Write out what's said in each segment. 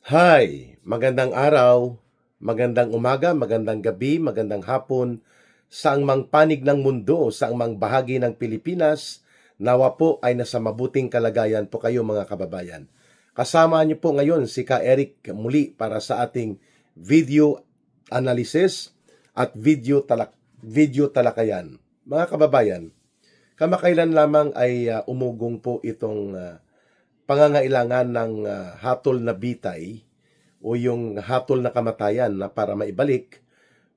Hi! Magandang araw, magandang umaga, magandang gabi, magandang hapon, saang mang panig ng mundo, saang mang bahagi ng Pilipinas, nawa po ay nasa mabuting kalagayan po kayo mga kababayan. Kasama niyo po ngayon si Ka Eric muli para sa ating video analysis at video talakayan. Mga kababayan, kamakailan lamang ay umugong po itong pangangailangan ng hatol na bitay o yung hatol na kamatayan na para maibalik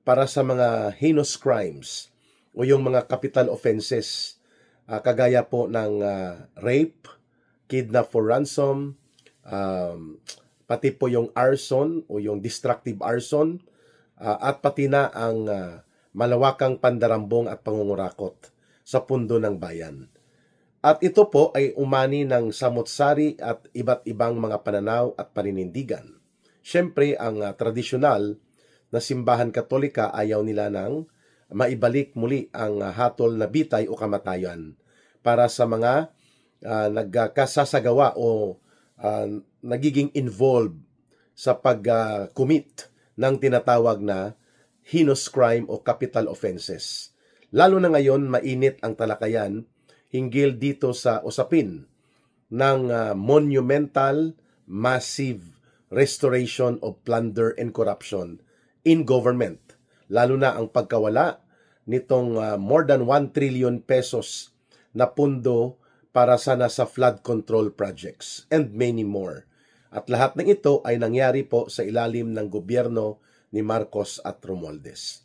para sa mga heinous crimes o yung mga capital offenses kagaya po ng rape, kidnap for ransom, pati po yung arson o yung destructive arson at pati na ang malawakang pandarambong at pangungurakot sa pundo ng bayan. At ito po ay umani ng samot-sari at iba't ibang mga pananaw at paninindigan. Siyempre, ang tradisyonal na simbahan katolika ayaw nila nang maibalik muli ang hatol na bitay o kamatayan para sa mga nagkasasagawa o nagiging involved sa pag-commit ng tinatawag na heinous crime o capital offenses. Lalo na ngayon, mainit ang talakayan hinggil dito sa usapin ng monumental, massive restoration of plunder and corruption in government. Lalo na ang pagkawala nitong more than 1 trillion pesos na pundo para sana sa flood control projects and many more. At lahat ng ito ay nangyari po sa ilalim ng gobyerno ni Marcos at Romualdez.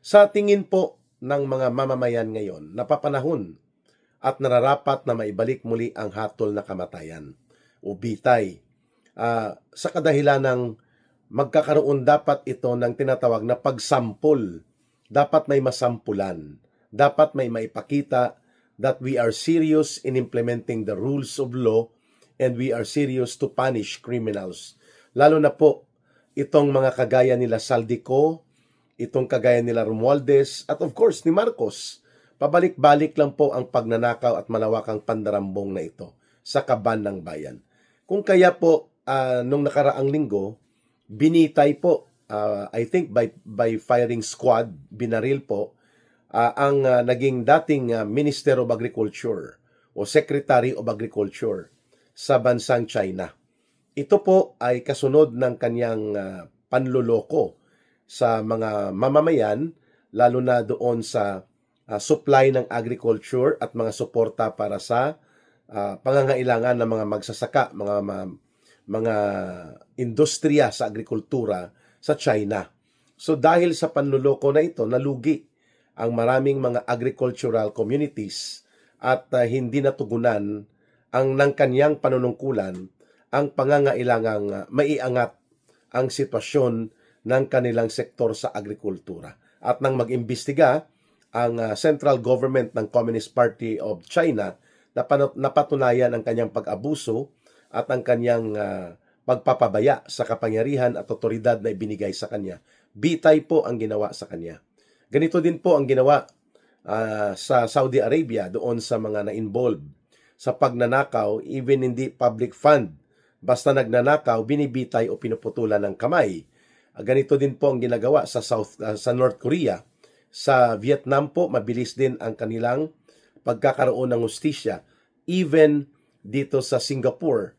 Sa tingin po ng mga mamamayan ngayon, napapanahon at nararapat na maibalik muli ang hatol na kamatayan o bitay. Sa kadahilan ng magkakaroon dapat ito ng tinatawag na pagsampol. Dapat may masampulan. Dapat may maipakita that we are serious in implementing the rules of law and we are serious to punish criminals. Lalo na po itong mga kagaya nila Saldico, itong kagaya nila Romualdez, at of course ni Marcos. Pabalik-balik lang po ang pagnanakaw at malawakang pandarambong na ito sa kaban ng bayan. Kung kaya po, nung nakaraang linggo, binitay po, I think by firing squad, binaril po, ang naging dating Minister of Agriculture o Secretary of Agriculture sa bansang China. Ito po ay kasunod ng kanyang panloloko sa mga mamamayan, lalo na doon sa supply ng agriculture at mga suporta para sa pangangailangan ng mga magsasaka, mga industriya sa agrikultura sa China. So dahil sa panluloko na ito, nalugi ang maraming mga agricultural communities at hindi natugunan ang ng kanyang panunungkulan ang pangangailangang maiangat ang sitwasyon ng kanilang sektor sa agrikultura. At nang mag-imbestiga ang central government ng Communist Party of China, napatunayan ang kanyang pag-abuso at ang kanyang pagpapabaya sa kapangyarihan at otoridad na ibinigay sa kanya. Bitay po ang ginawa sa kanya. Ganito din po ang ginawa sa Saudi Arabia doon sa mga na-involved sa pagnanakaw, even hindi public fund. Basta nagnanakaw, binibitay o pinuputulan ng kamay. Ganito din po ang ginagawa sa North Korea. Sa Vietnam po, mabilis din ang kanilang pagkakaroon ng hustisya. Even dito sa Singapore,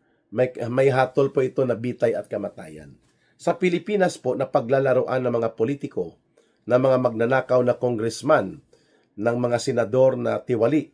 may hatol po ito na bitay at kamatayan. Sa Pilipinas po, napaglalaroan ng mga politiko, ng mga magnanakaw na congressman, ng mga senador na tiwali,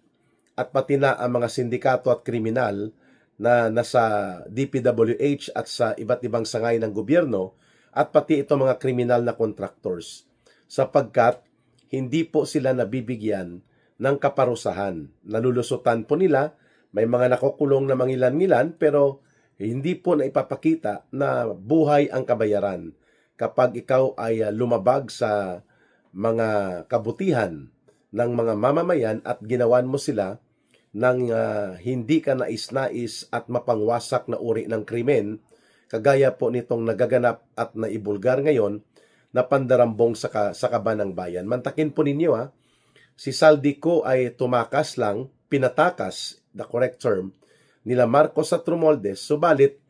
at pati na ang mga sindikato at kriminal na nasa DPWH at sa iba't ibang sangay ng gobyerno, at pati ito mga kriminal na contractors. Sapagkat hindi po sila nabibigyan ng kaparusahan. Nalulusutan po nila, may mga nakukulong na mangilan-ngilan, pero hindi po na ipapakita na buhay ang kabayaran kapag ikaw ay lumabag sa mga kabutihan ng mga mamamayan at ginawan mo sila ng hindi ka nais-nais at mapangwasak na uri ng krimen, kagaya po nitong nagaganap at naibulgar ngayon na pandarambong sa kaban ng bayan. Mantakin po ninyo si Saldico ay tumakas lang, pinatakas, the correct term, nila Marcos at Romualdez, subalit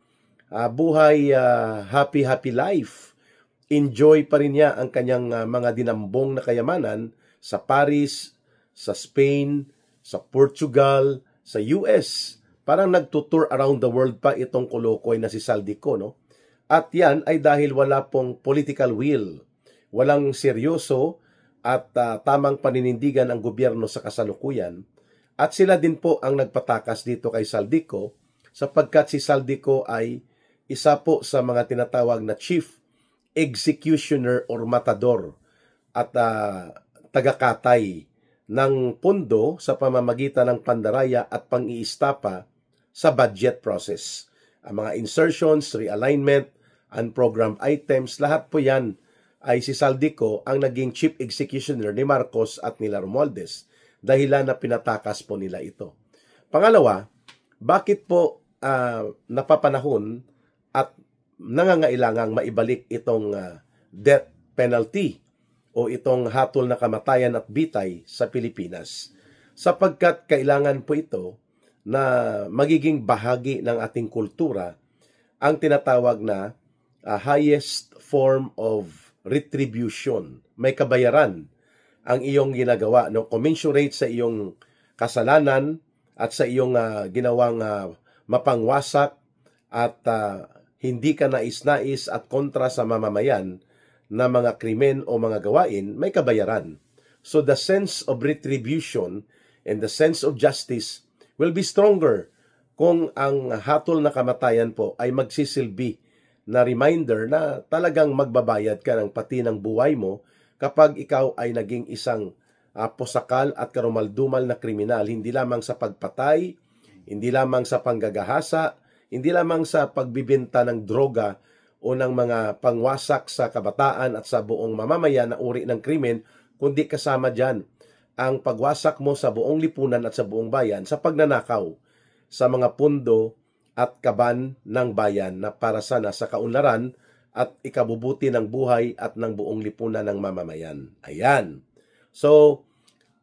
buhay happy life. Enjoy pa rin niya ang kanyang mga dinambong na kayamanan sa Paris, sa Spain, sa Portugal, sa US. Parang nagtutour around the world pa itong kolokoy na si Saldico, no? At yan ay dahil wala pong political will. Walang seryoso at tamang paninindigan ang gobyerno sa kasalukuyan. At sila din po ang nagpatakas dito kay Saldico sapagkat si Saldico ay isa po sa mga tinatawag na chief executioner or matador at tagakatay ng pondo sa pamamagitan ng pandaraya at pang-iistapa sa budget process. Ang mga insertions, realignment, unprogrammed items, lahat po yan ay si Saldico ang naging chief executioner ni Marcos at nila Romualdez, dahilan na pinatakas po nila ito. Pangalawa, bakit po napapanahon at nangangailangang maibalik itong death penalty o itong hatol na kamatayan at bitay sa Pilipinas? Sapagkat kailangan po ito na magiging bahagi ng ating kultura ang tinatawag na highest form of retribution. May kabayaran ang iyong ginagawa, no? Commensurate sa iyong kasalanan at sa iyong ginawang mapangwasak at hindi ka nais-nais at kontra sa mamamayan na mga krimen o mga gawain, may kabayaran. So the sense of retribution and the sense of justice will be stronger kung ang hatol na kamatayan po ay magsisilbi na reminder na talagang magbabayad ka ng pati ng buhay mo kapag ikaw ay naging isang posakal at karumaldumal na kriminal, hindi lamang sa pagpatay, hindi lamang sa panggagahasa, hindi lamang sa pagbibenta ng droga o ng mga pangwasak sa kabataan at sa buong mamamayan na uri ng krimen, kundi kasama dyan ang pagwasak mo sa buong lipunan at sa buong bayan sa pagnanakaw sa mga pundo at kaban ng bayan na para sana sa kaunlaran at ikabubuti ng buhay at ng buong lipunan ng mamamayan. Ayan. So,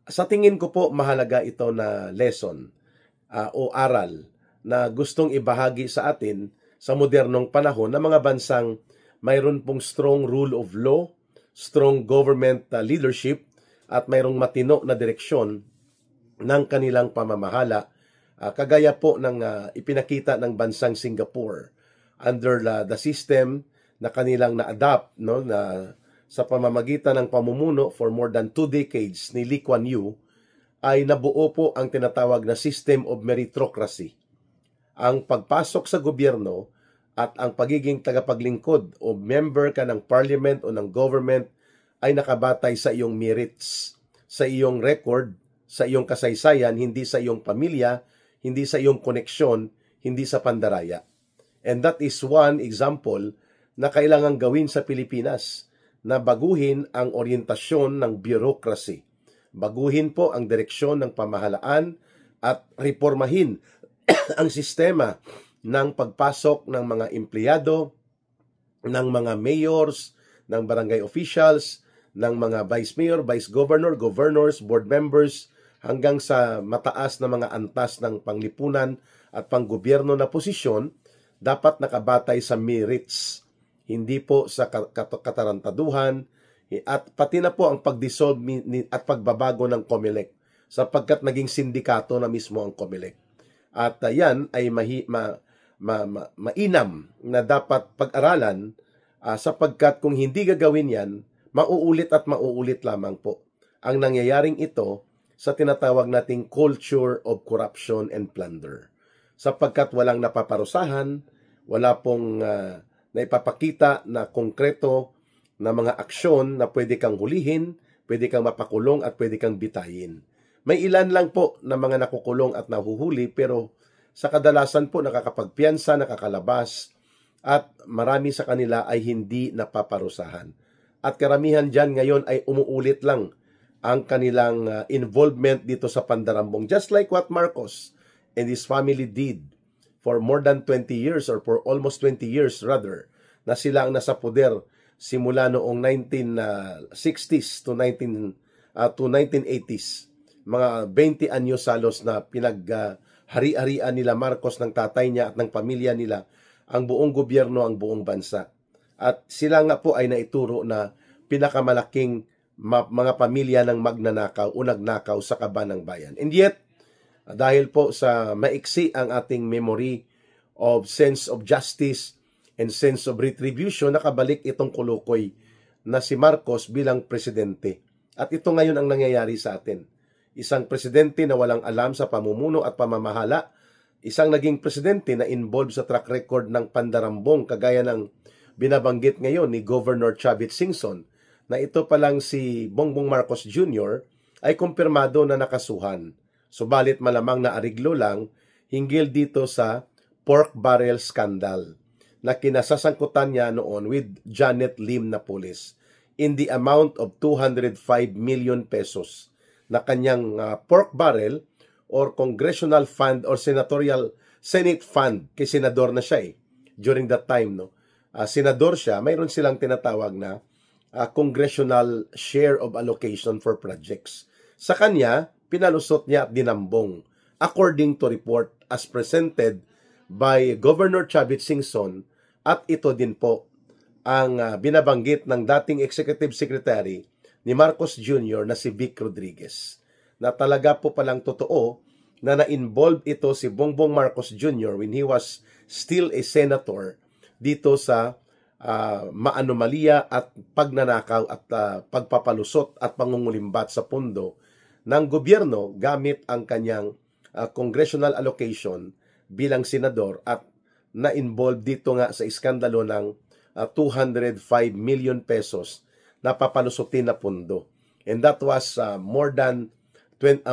sa tingin ko po mahalaga ito na lesson o aral na gustong ibahagi sa atin sa modernong panahon na mga bansang mayroon pong strong rule of law, strong government leadership, at mayroong matino na direksyon ng kanilang pamamahala. Kagaya po ng ipinakita ng bansang Singapore under the system na kanilang na-adapt, no, na sa pamamagitan ng pamumuno for more than 2 decades ni Lee Kuan Yew, ay nabuo po ang tinatawag na system of meritocracy. Ang pagpasok sa gobyerno at ang pagiging tagapaglingkod o member ka ng parliament o ng government ay nakabatay sa iyong merits, sa iyong record, sa iyong kasaysayan, hindi sa iyong pamilya, hindi sa iyong koneksyon, hindi sa pandaraya. And that is one example na kailangang gawin sa Pilipinas, na baguhin ang orientasyon ng bureaucracy. Baguhin po ang direksyon ng pamahalaan at reformahin ang sistema ng pagpasok ng mga empleyado, ng mga mayors, ng barangay officials, ng mga vice mayor, vice governor, governors, board members, hanggang sa mataas na mga antas ng panglipunan at panggobyerno na posisyon, dapat nakabatay sa merits, hindi po sa katarantaduhan, at pati na po ang pagdissolve at pagbabago ng COMELEC, sapagkat naging sindikato na mismo ang COMELEC. At yan ay mainam na dapat pag-aralan sapagkat kung hindi gagawin yan, mauulit at mauulit lamang po ang nangyayaring ito sa tinatawag nating culture of corruption and plunder. Sapagkat walang napaparusahan, wala pong naipapakita na konkreto na mga aksyon na pwede kang hulihin, pwede kang mapakulong at pwede kang bitayin. May ilan lang po na mga nakukulong at nahuhuli, pero sa kadalasan po nakakapagpiyansa, nakakalabas, at marami sa kanila ay hindi napaparusahan. At karamihan dyan ngayon ay umuulit lang ang kanilang involvement dito sa pandarambong. Just like what Marcos and his family did for more than 20 years or for almost 20 years rather, na sila ang nasa poder simula noong 1960s to 1980s. Mga 20 anyos salos na pinaghari-harian nila Marcos ng tatay niya at ng pamilya nila ang buong gobyerno, ang buong bansa. At sila nga po ay naituro na pinakamalaking mga pamilya ng magnanakaw o nagnakaw sa kaban ng bayan. And yet, dahil po sa maiksi ang ating memory of sense of justice and sense of retribution, nakabalik itong kulukoy na si Marcos bilang presidente. At ito ngayon ang nangyayari sa atin. Isang presidente na walang alam sa pamumuno at pamamahala, isang naging presidente na involved sa track record ng pandarambong kagaya ng binabanggit ngayon ni Governor Chavit Singson, na ito palang si Bongbong Marcos Jr. ay kumpirmado na nakasuhan. Subalit malamang na ariglo lang hinggil dito sa pork barrel scandal na kinasasangkutan niya noon with Janet Lim na pulis in the amount of 205 million pesos na kanyang pork barrel or congressional fund or senatorial Senate fund, kay senador na siya during that time, no? Senador siya, mayroon silang tinatawag na congressional share of allocation for projects. Sa kanya, pinalusot niya at dinambong according to report as presented by Governor Chavit Singson, at ito din po ang binabanggit ng dating Executive Secretary ni Marcos Jr. na si Vic Rodriguez, na talaga po palang totoo na na-involve ito si Bongbong Marcos Jr. when he was still a senator dito sa maanomalya at pagnanakaw at pagpapalusot at pangungulimbat sa pundo ng gobyerno gamit ang kanyang congressional allocation bilang senador, at na-involve dito nga sa iskandalo ng 205 million pesos na papalusutin na pundo. And that was more than 10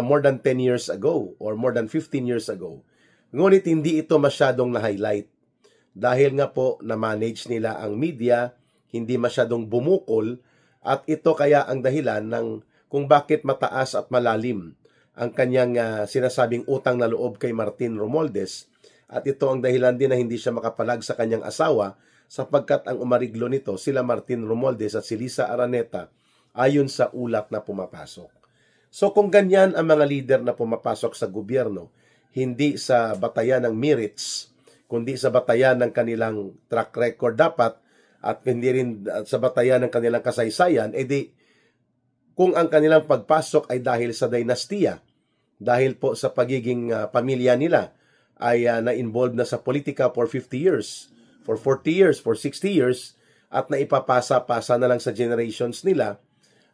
years ago or more than 15 years ago. Ngunit hindi ito masyadong na-highlight dahil nga po na-manage nila ang media, hindi masyadong bumukol, at ito kaya ang dahilan ng kung bakit mataas at malalim ang kanyang sinasabing utang na loob kay Martin Romualdez, at ito ang dahilan din na hindi siya makapalag sa kanyang asawa sapagkat ang umariglo nito sila Martin Romualdez at si Lisa Araneta ayon sa ulat na pumapasok. So kung ganyan ang mga leader na pumapasok sa gobyerno, hindi sa batayan ng merits, kundi sa batayan ng kanilang track record dapat, at hindi rin sa batayan ng kanilang kasaysayan, edi kung ang kanilang pagpasok ay dahil sa dinastiya, dahil po sa pagiging pamilya nila ay na-involved na sa politika for 50 years, for 40 years, for 60 years, at naipapasa-pasa na lang sa generations nila,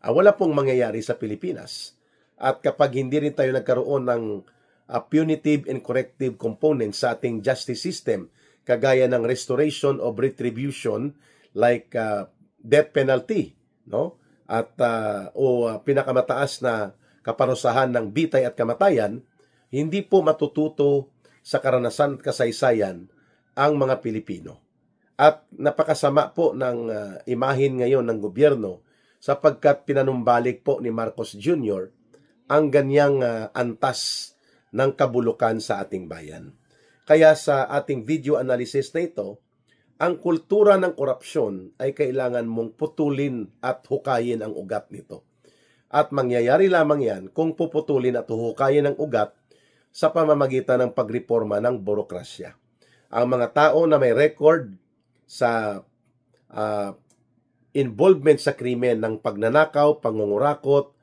wala pong mangyayari sa Pilipinas. At kapag hindi rin tayo nagkaroon ng punitive and corrective components sa ating justice system, kagaya ng restoration of retribution like death penalty, no? At pinakamataas na kaparusahan ng bitay at kamatayan, hindi po matututo sa karanasan at kasaysayan ang mga Pilipino. At napakasama po ng imahin ngayon ng gobyerno sapagkat pinanumbalik po ni Marcos Jr. ang ganyang antas ng kabulukan sa ating bayan. Kaya sa ating video analysis na ito, ang kultura ng korupsyon ay kailangan mong putulin at hukayin ang ugat nito. At mangyayari lamang yan kung puputulin at huhukayin ang ugat sa pamamagitan ng pagreforma ng burokrasya. Ang mga tao na may record sa involvement sa krimen ng pagnanakaw, pangungurakot,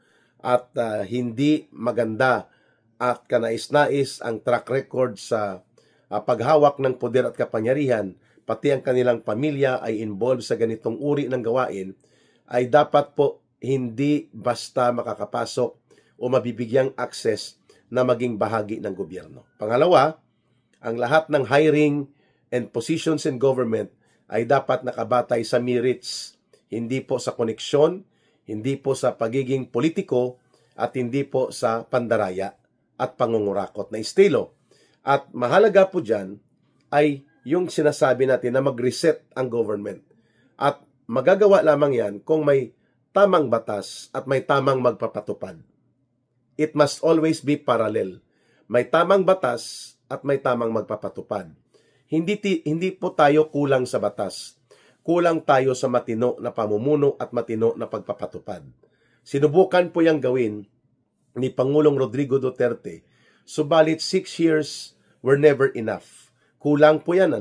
at hindi maganda at kanais-nais ang track record sa paghawak ng poder at kapangyarihan, pati ang kanilang pamilya ay involved sa ganitong uri ng gawain, ay dapat po hindi basta makakapasok o mabibigyang access na maging bahagi ng gobyerno. Pangalawa, ang lahat ng hiring and positions in government ay dapat nakabatay sa merits, hindi po sa koneksyon, hindi po sa pagiging politiko, at hindi po sa pandaraya at pangungurakot na estilo. At mahalaga po dyan ay yung sinasabi natin na mag-reset ang government. At magagawa lamang yan kung may tamang batas at may tamang magpapatupad. It must always be parallel. May tamang batas at may tamang magpapatupad. Hindi po tayo kulang sa batas. Kulang tayo sa matino na pamumuno at matino na pagpapatupad. Sinubukan po yang gawin ni Pangulong Rodrigo Duterte, subalit 6 years were never enough. Kulang po yan,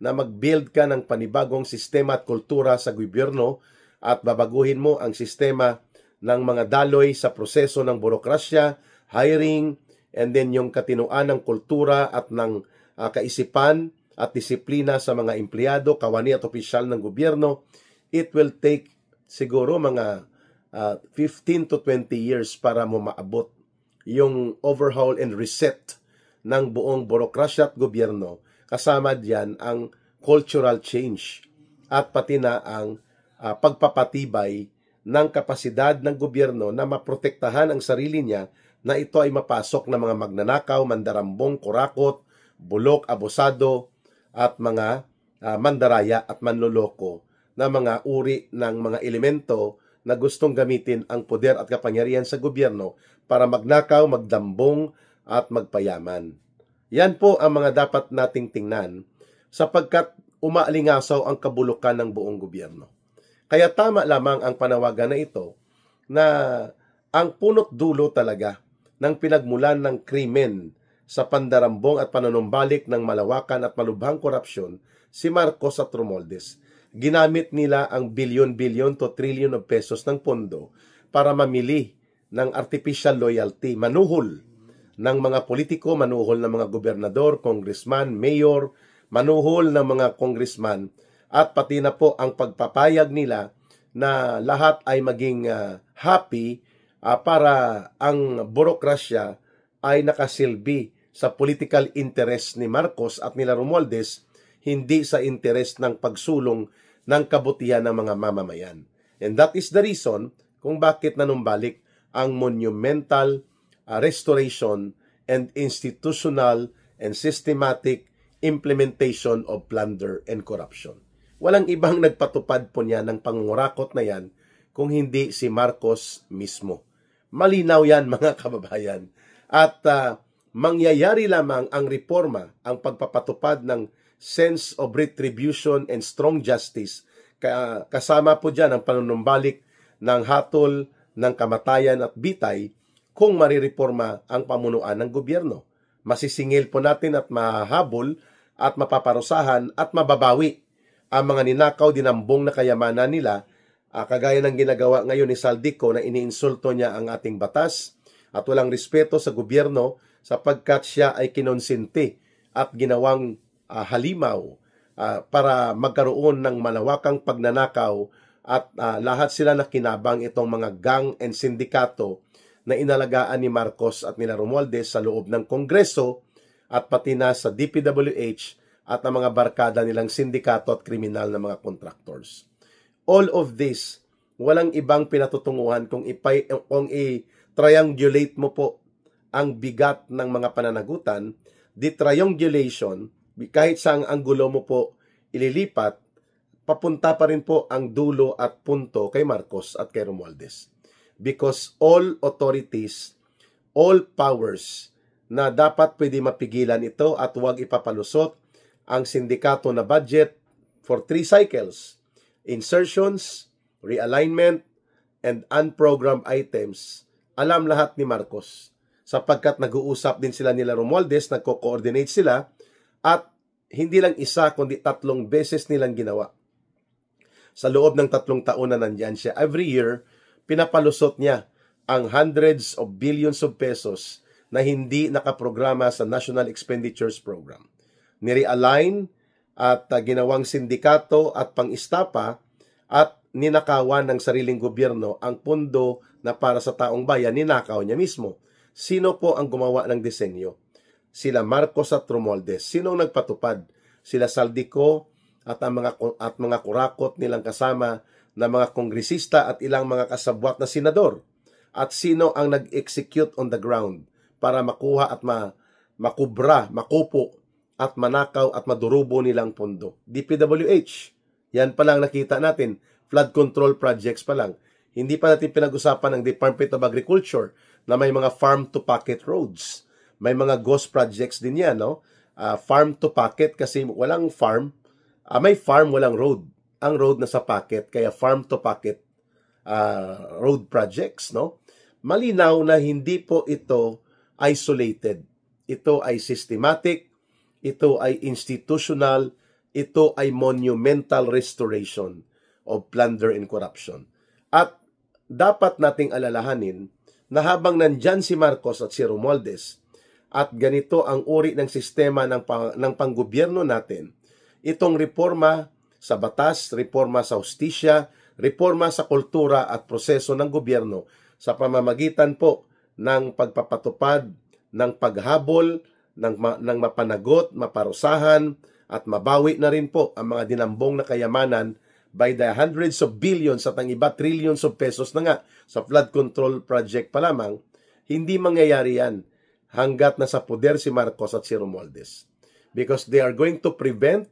na mag-build ka ng panibagong sistema at kultura sa gobyerno at babaguhin mo ang sistema ng mga daloy sa proseso ng burokrasya, hiring, and then yung katinuan ng kultura at ng kaisipan at disiplina sa mga empleyado, kawani at opisyal ng gobyerno. It will take siguro mga 15 to 20 years para mo maabot yung overhaul and reset ng buong burokrasya at gobyerno. Kasama diyan ang cultural change at pati na ang pagpapatibay ng kapasidad ng gobyerno na maprotektahan ang sarili niya na ito ay mapasok ng mga magnanakaw, mandarambong, kurakot, bulok, abusado at mga mandaraya at manloloko na mga uri ng mga elemento na gustong gamitin ang poder at kapangyarihan sa gobyerno para magnakaw, magdambong at magpayaman. Yan po ang mga dapat nating tingnan sapagkat umaalingasaw ang kabulukan ng buong gobyerno. Kaya tama lamang ang panawagan na ito na ang punot dulo talaga ng pinagmulan ng krimen sa pandarambong at panunumbalik ng malawakan at malubhang korupsyon si Marcos at Romualdez. Ginamit nila ang bilyon-bilyon to trillion of pesos ng pondo para mamili ng artificial loyalty, manuhol ng mga politiko, manuhol ng mga gobernador, congressman, mayor, manuhol ng mga congressman, at pati na po ang pagpapayag nila na lahat ay maging happy para ang burokrasya ay nakasilbi sa political interest ni Marcos at nila Romualdez, hindi sa interest ng pagsulong ng kabutihan ng mga mamamayan. And that is the reason kung bakit nanumbalik ang monumental restoration and institutional and systematic implementation of plunder and corruption. Walang ibang nagpatupad po niya ng pangungurakot na yan kung hindi si Marcos mismo. Malinaw yan mga kababayan. At mangyayari lamang ang reforma, ang pagpapatupad ng sense of retribution and strong justice. Kasama po dyan ang panunumbalik ng hatol ng kamatayan at bitay kung marireforma ang pamunuan ng gobyerno. Masisingil po natin at mahabol at mapaparusahan at mababawi ang mga ninakaw, dinambong na kayamanan nila, kagaya ng ginagawa ngayon ni Saldico na iniinsulto niya ang ating batas at walang respeto sa gobyerno sapagkat siya ay kinonsinti at ginawang halimaw para magkaroon ng malawakang pagnanakaw at lahat sila nakinabang itong mga gang and sindikato na inalagaan ni Marcos at nila Romualdez sa loob ng Kongreso at pati na sa DPWH at ang mga barkada nilang sindikato at kriminal na mga contractors. All of this, walang ibang pinatutunguhan kung i-triangulate mo po ang bigat ng mga pananagutan. The triangulation, kahit saang anggulo mo po ililipat, papunta pa rin po ang dulo at punto kay Marcos at kay Romualdez. Because all authorities, all powers na dapat pwede mapigilan ito at huwag ipapalusot ang sindikato na budget for 3 cycles, insertions, realignment, and unprogrammed items, alam lahat ni Marcos. Sapagkat nag-uusap din sila nila Romualdez, nagko-coordinate sila, at hindi lang isa kundi 3 beses nilang ginawa. Sa loob ng 3 taon na nandyan siya, every year, pinapalusot niya ang hundreds of billions of pesos na hindi nakaprograma sa National Expenditures Program. Nirealign at ginawang sindikato at pang-istapa at ninakawan ng sariling gobyerno ang pundo na para sa taong bayan, ninakaw niya mismo. Sino po ang gumawa ng disenyo? Sila Marcos at Romualdez. Sino ang nagpatupad? Sila Saldico at mga kurakot nilang kasama na mga kongresista at ilang mga kasabwat na senador. At sino ang nag-execute on the ground para makuha at makubra, makupo at manakaw at madurubo nilang pondo? DPWH. Yan pa lang nakita natin. Flood control projects pa lang. Hindi pa natin pinag-usapan ng Department of Agriculture na may mga farm-to-pocket roads. May mga ghost projects din yan, no? Farm-to-pocket kasi walang farm. May farm, walang road. Ang road na sa pocket, kaya farm-to-pocket road projects, no? Malinaw na hindi po ito isolated. Ito ay systematic, ito ay institutional, ito ay monumental restoration of plunder and corruption. At dapat nating alalahanin na habang nandyan si Marcos at si Romualdez at ganito ang uri ng sistema ng panggobyerno natin, itong reforma sa batas, reforma sa hustisya, reforma sa kultura at proseso ng gobyerno sa pamamagitan po ng pagpapatupad ng paghabol, ng mapanagot, maparusahan, at mabawi na rin po ang mga dinambong na kayamanan by the hundreds of billions at ang iba trillions of pesos na nga sa flood control project pa lamang, hindi mangyayari yan hanggat nasa poder si Marcos at si Romualdez. Because they are going to prevent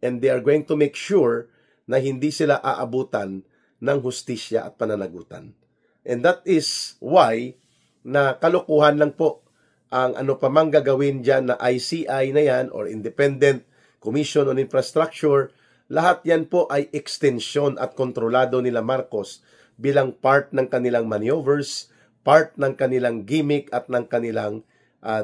and they are going to make sure na hindi sila aabutan ng hustisya at pananagutan. And that is why na kalokohan lang po ang ano pa mang gagawin dyan na ICI na yan or Independent Commission on Infrastructure, lahat yan po ay extension at kontrolado nila Marcos bilang part ng kanilang maneuvers, part ng kanilang gimmick at ng kanilang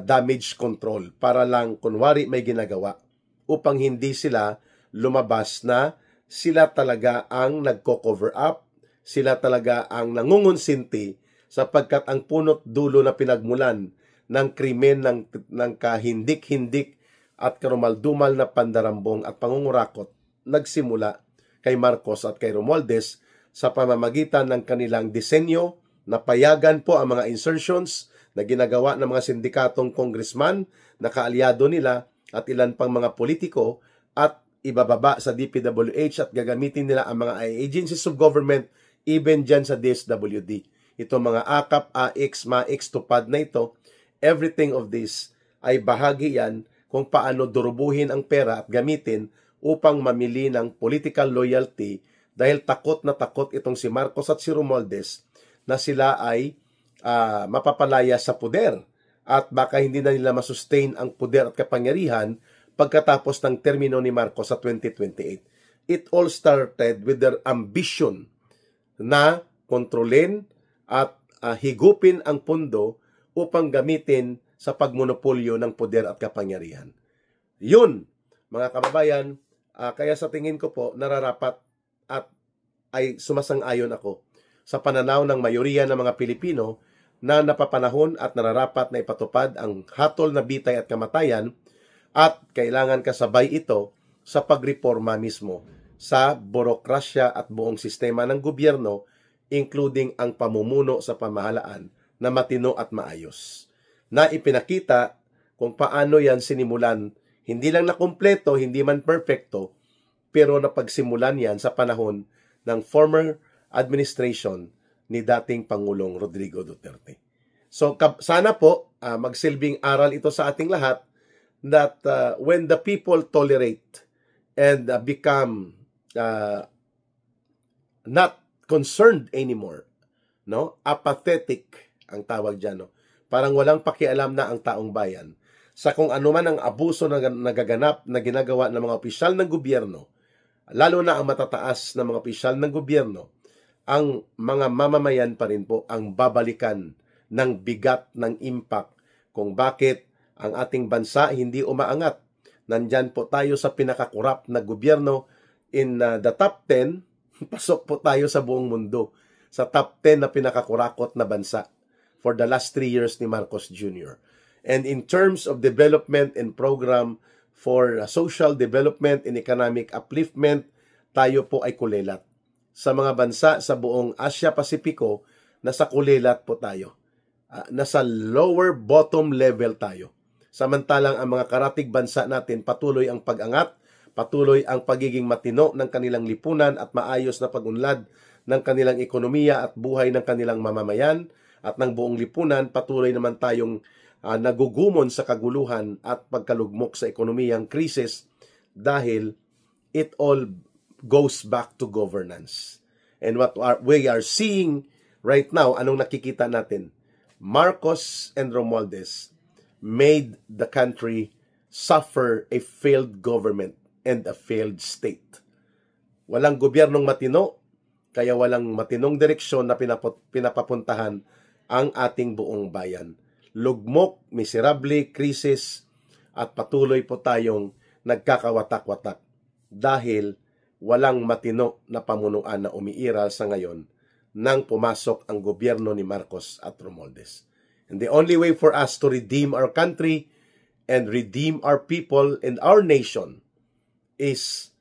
damage control para lang kunwari may ginagawa upang hindi sila lumabas na sila talaga ang nagko-cover up, sila talaga ang nangungonsinti sapagkat ang punot dulo na pinagmulan ng krimen ng kahindik-hindik at karumaldumal na pandarambong at pangungurakot nagsimula kay Marcos at kay Romualdez sa pamamagitan ng kanilang disenyo na payagan po ang mga insertions na ginagawa ng mga sindikatong congressman na kaalyado nila at ilan pang mga politiko at ibababa sa DPWH at gagamitin nila ang mga agencies of government even dyan sa DSWD. Ito mga AKAP, AX, MAX, tupad na ito, everything of this ay bahagi yan kung paano durubuhin ang pera at gamitin upang mamili ng political loyalty dahil takot na takot itong si Marcos at si Romualdez na sila ay mapapalaya sa poder at baka hindi na nila masustain ang poder at kapangyarihan pagkatapos ng termino ni Marcos sa 2028. It all started with their ambition na kontrolin at higupin ang pondo upang gamitin sa pagmonopolyo ng poder at kapangyarihan. Yun, mga kababayan, kaya sa tingin ko po, nararapat at ay sumasang-ayon ako sa pananaw ng mayoriya ng mga Pilipino na napapanahon at nararapat na ipatupad ang hatol na bitay at kamatayan at kailangan kasabay ito sa pagreforma mismo sa burokrasya at buong sistema ng gobyerno, including ang pamumuno sa pamahalaan na matino at maayos. Na ipinakita kung paano yan sinimulan, hindi lang na kumpleto, hindi man perfecto, pero napagsimulan yan sa panahon ng former administration ni dating Pangulong Rodrigo Duterte. So sana po magsilbing aral ito sa ating lahat that when the people tolerate and become not concerned anymore, no? Apathetic ang tawag diyan, no? Parang walang pakialam na ang taong bayan sa kung ano man ang abuso na nagaganap na ginagawa ng mga opisyal ng gobyerno, lalo na ang matataas na mga opisyal ng gobyerno, ang mga mamamayan pa rin po ang babalikan ng bigat ng impact kung bakit ang ating bansa hindi umaangat. Nandyan po tayo sa pinakakurap na gobyerno in the top 10, pasok po tayo sa buong mundo sa top 10 na pinakakurakot na bansa for the last 3 years ni Marcos Jr. And in terms of development and program for social development and economic upliftment, tayo po ay kulelat. Sa mga bansa sa buong Asia-Pasipiko, nasa kulelat po tayo. Nasa lower bottom level tayo. Samantalang ang mga karatig bansa natin patuloy ang pag-angat, patuloy ang pagiging matino ng kanilang lipunan at maayos na pag-unlad ng kanilang ekonomiya at buhay ng kanilang mamamayan at ng buong lipunan. Patuloy naman tayong nagugumon sa kaguluhan at pagkalugmok sa ekonomiyang krisis dahil it all goes back to governance. And what we are seeing right now, anong nakikita natin? Marcos and Romualdez made the country suffer a failed government and a failed state. Walang gobyernong matino, kaya walang matinong direksyon na pinapapuntahan ang ating buong bayan. Lugmok, miserable, krisis, at patuloy po tayong nagkakawatak-watak. dahil walang matino na pamunuan na umiiral sa ngayon nang pumasok ang gobyerno ni Marcos at Romualdez. And the only way for us to redeem our country and redeem our people and our nation is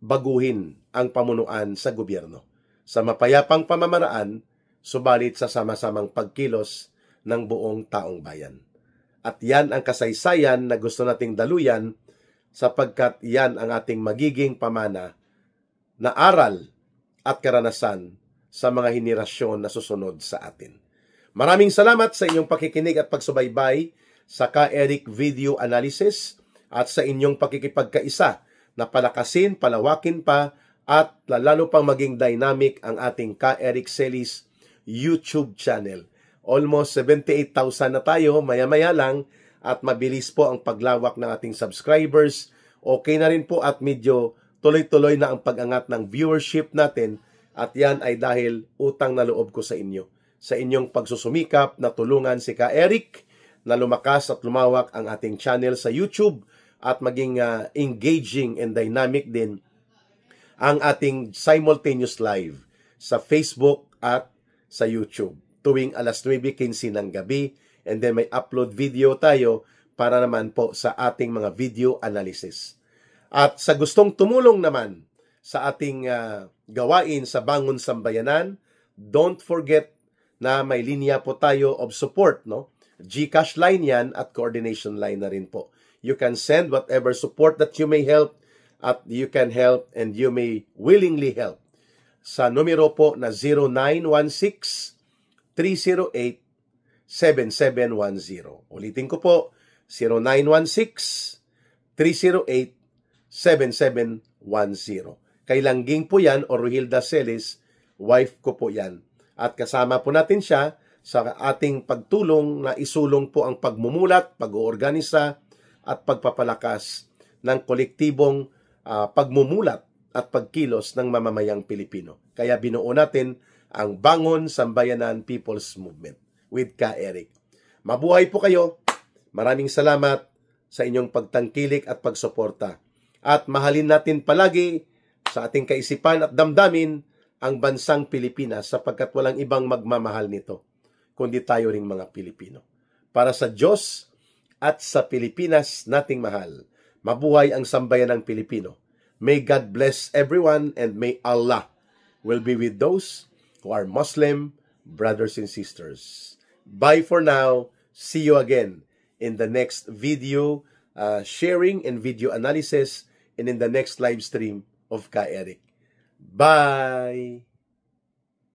baguhin ang pamunuan sa gobyerno sa mapayapang pamamaraan, subalit sa sama-samang pagkilos ng buong taong bayan. At yan ang kasaysayan na gusto nating daluyan, sapagkat yan ang ating magiging pamana na aral at karanasan sa mga henerasyon na susunod sa atin. Maraming salamat sa inyong pakikinig at pagsubaybay sa Ka-Eric Video Analysis at sa inyong pakikipagkaisa na palakasin, palawakin pa at lalo pang maging dynamic ang ating Ka-Eric Celis YouTube channel. Almost 78,000 na tayo, maya-maya lang, at mabilis po ang paglawak ng ating subscribers. Okay na rin po at medyo tuloy-tuloy na ang pag-angat ng viewership natin, at yan ay dahil utang na loob ko sa inyo. Sa inyong pagsusumikap na tulungan si Ka-Eric na lumakas at lumawak ang ating channel sa YouTube at maging engaging and dynamic din ang ating simultaneous live sa Facebook at sa YouTube tuwing alas 9:15 ng gabi, and then may upload video tayo para naman po sa ating mga video analysis. At sa gustong tumulong naman sa ating gawain sa Bangon Sambayanan, don't forget na may linya po tayo of support, no? GCash line yan at coordination line na rin po. You can send whatever support that you may help, at you can help and you may willingly help sa numero po na 0916-308-7710. Ulitin ko po, 0916-308-7710. Kay Langging po yan, o Rohilda Celis, wife ko po yan. At kasama po natin siya sa ating pagtulong na isulong po ang pagmumulat, pag-oorganisa, at pagpapalakas ng kolektibong pagmumulat at pagkilos ng mamamayang Pilipino. Kaya binuo natin ang Bangon Sambayanan People's Movement with Ka-Eric. Mabuhay po kayo. Maraming salamat sa inyong pagtangkilik at pagsuporta. At mahalin natin palagi sa ating kaisipan at damdamin ang bansang Pilipinas, sapagkat walang ibang magmamahal nito kundi tayo ring mga Pilipino. Para sa Diyos at sa Pilipinas nating mahal, mabuhay ang sambayanang Pilipino. May God bless everyone, and may Allah will be with those who are Muslim brothers and sisters. Bye for now. See you again in the next video sharing and video analysis, and in the next live stream of Ka-Eric. Bye!